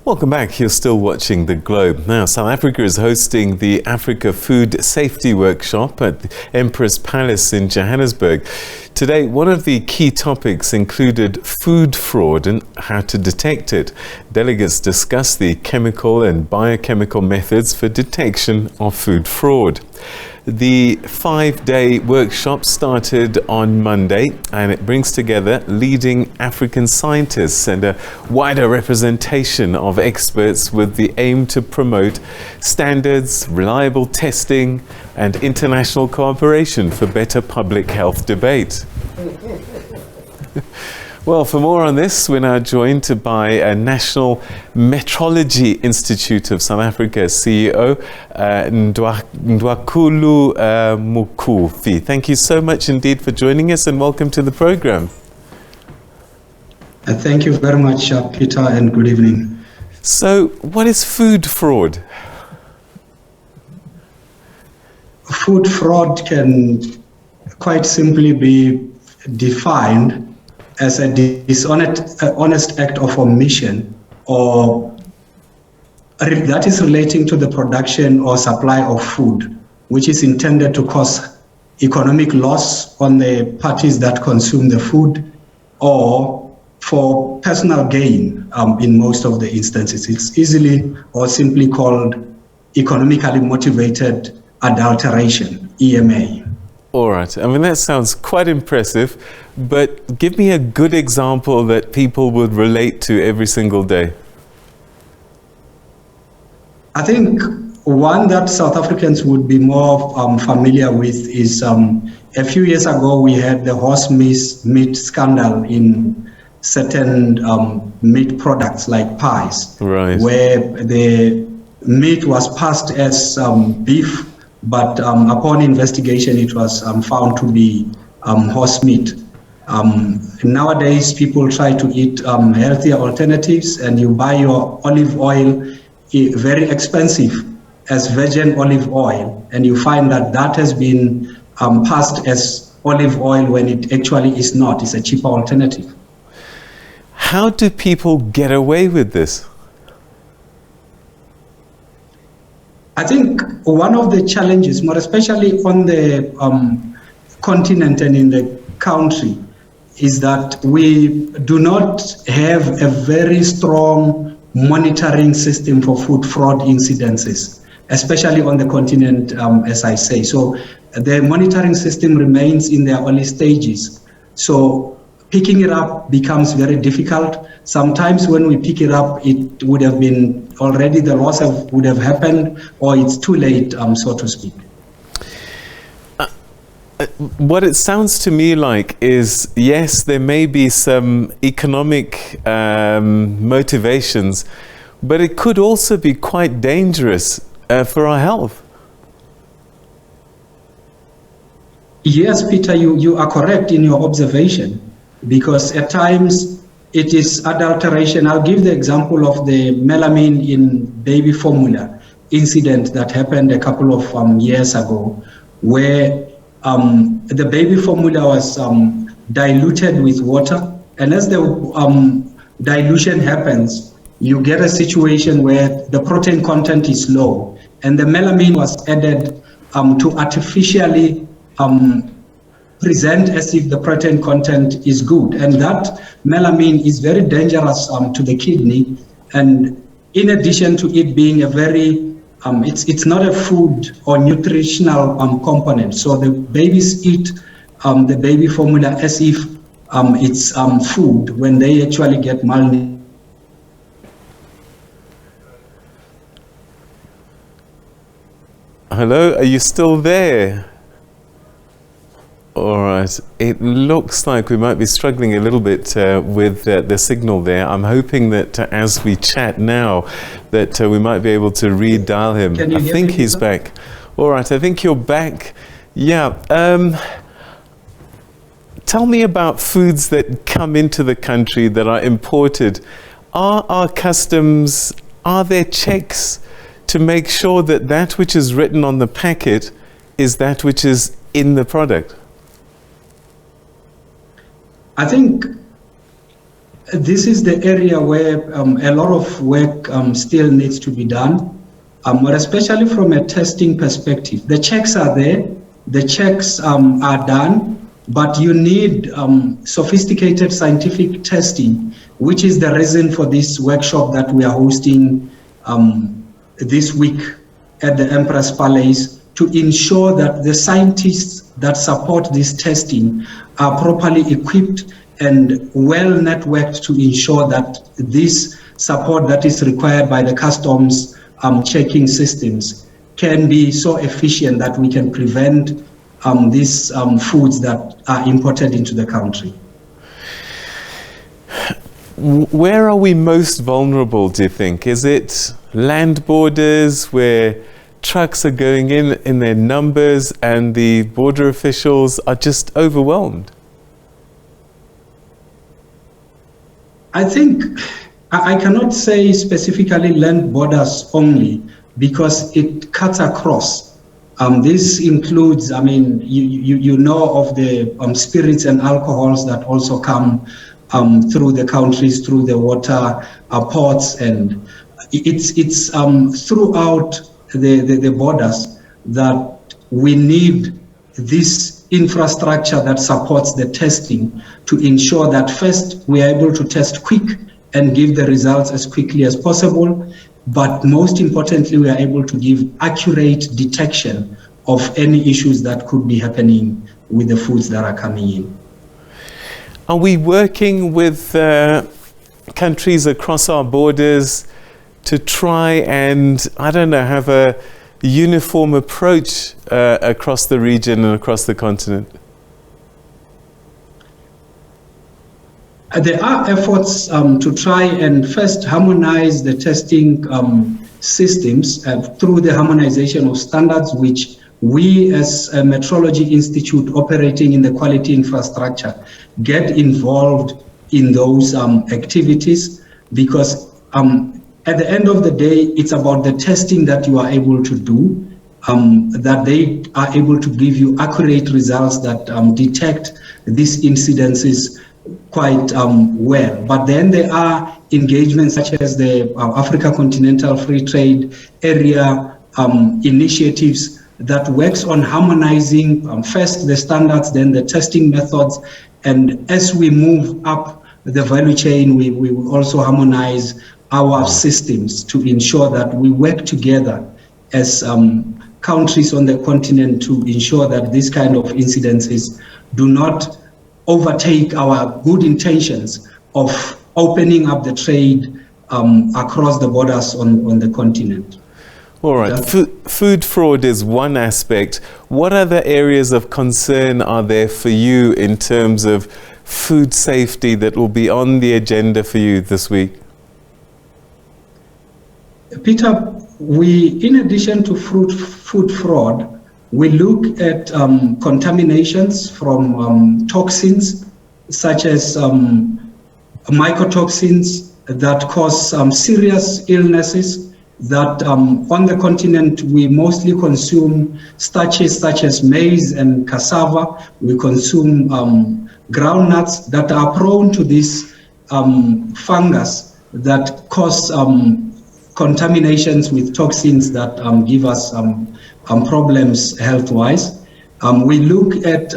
Welcome back. You're still watching The Globe. Now, South Africa is hosting the Africa Food Safety Workshop at the Empress Palace in Johannesburg. Today, one of the key topics included food fraud and how to detect it. Delegates discussed the chemical and biochemical methods for detection of food fraud. The 5-day workshop started on Monday, and it brings together leading African scientists and a wider representation of experts with the aim to promote standards, reliable testing, and international cooperation for better public health debate. Well, for more on this, we're now joined by a National Metrology Institute of South Africa CEO, Ndwakhulu Mukhufhi. Thank you so much indeed for joining us, and welcome to the program. Thank you very much, Peter, and good evening. So, what is food fraud? Food fraud can quite simply be defined as a dishonest act of omission or that is relating to the production or supply of food, which is intended to cause economic loss on the parties that consume the food or for personal gain in most of the instances. It's easily or simply called economically motivated adulteration, EMA. All right. I mean, that sounds quite impressive, but give me a good example that people would relate to every single day. I think one that South Africans would be more familiar with is a few years ago we had the horse meat scandal in certain meat products like pies, right, where the meat was passed as beef, but upon investigation, it was found to be horse meat. Nowadays, people try to eat healthier alternatives, and you buy your olive oil very expensive as virgin olive oil, and you find that that has been passed as olive oil when it actually is not. It's a cheaper alternative. How do people get away with this? I think one of the challenges, more especially on the continent and in the country, is that we do not have a very strong monitoring system for food fraud incidences, especially on the continent, as I say. So the monitoring system remains in their early stages. So picking it up becomes very difficult. Sometimes when we pick it up, it would have been already the loss would have happened, or it's too late, so to speak. What it sounds to me like is, yes, there may be some economic motivations, but it could also be quite dangerous for our health. Yes, Peter, you are correct in your observation, because at times it is adulteration. I'll give the example of the melamine in baby formula incident that happened a couple of years ago, where the baby formula was diluted with water, and as the dilution happens, you get a situation where the protein content is low, and the melamine was added to artificially present as if the protein content is good, and that melamine is very dangerous to the kidney. And in addition to it being a very it's not a food or nutritional component, so the babies eat the baby formula as if it's food when they actually get malnutrition. Hello, are you still there? All right, it looks like we might be struggling a little bit with the signal there. I'm hoping that as we chat now that we might be able to redial him. I think he's back. All right, I think you're back. Yeah. Tell me about foods that come into the country that are imported. Are our customs, are there checks to make sure that that which is written on the packet is that which is in the product? I think This is the area where a lot of work still needs to be done, but especially from a testing perspective. The checks are there, the checks are done, but you need sophisticated scientific testing, which is the reason for this workshop that we are hosting this week at the Empress Palace, to ensure that the scientists that support this testing are properly equipped and well networked to ensure that this support that is required by the customs checking systems can be so efficient that we can prevent these foods that are imported into the country. Where are we most vulnerable, do you think? Is it land borders where trucks are going in their numbers and the border officials are just overwhelmed? I think I cannot say specifically land borders only, because it cuts across. This includes, I mean, you know of the spirits and alcohols that also come through the countries, through the water ports, and it's throughout the borders that we need this infrastructure that supports the testing, to ensure that first we are able to test quick and give the results as quickly as possible, but most importantly we are able to give accurate detection of any issues that could be happening with the foods that are coming in. Are we working with countries across our borders to try and, I don't know, have a uniform approach across the region and across the continent? There are efforts to try and first harmonize the testing systems through the harmonization of standards, which we as a Metrology Institute operating in the quality infrastructure get involved in those activities, because at the end of the day, it's about the testing that you are able to do, that they are able to give you accurate results that detect these incidences quite well. But then there are engagements such as the Africa Continental Free Trade Area initiatives that works on harmonizing first the standards, then the testing methods, and as we move up the value chain, we will also harmonize our systems to ensure that we work together as countries on the continent to ensure that this kind of incidences do not overtake our good intentions of opening up the trade across the borders on the continent. All right, food fraud is one aspect. What other areas of concern are there for you in terms of food safety that will be on the agenda for you this week? Peter, in addition to food fraud, we look at contaminations from toxins, such as mycotoxins that cause serious illnesses, that on the continent we mostly consume starches such as maize and cassava. We consume groundnuts that are prone to this fungus that cause contaminations with toxins that give us problems health-wise. We look at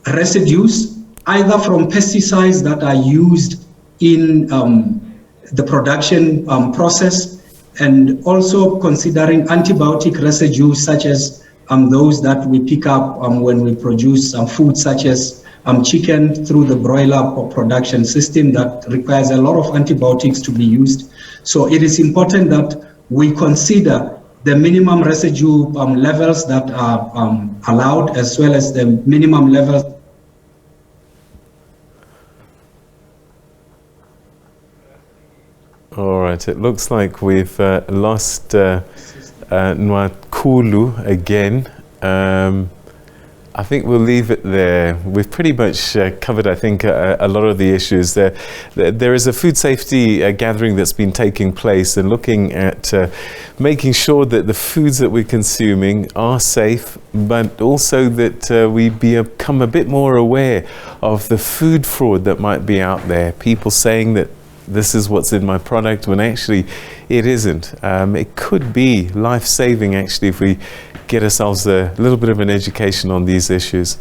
residues, either from pesticides that are used in the production process, and also considering antibiotic residues such as those that we pick up when we produce food such as chicken through the broiler production system that requires a lot of antibiotics to be used. So it is important that we consider the minimum residue levels that are allowed, as well as the minimum levels. All right, it looks like we've lost Ndwakhulu again. I think we'll leave it there. We've pretty much covered, I think, a lot of the issues. There is a food safety gathering that's been taking place and looking at making sure that the foods that we're consuming are safe, but also that we become a bit more aware of the food fraud that might be out there. People saying that this is what's in my product when actually it isn't. It could be life-saving actually if we get ourselves a little bit of an education on these issues.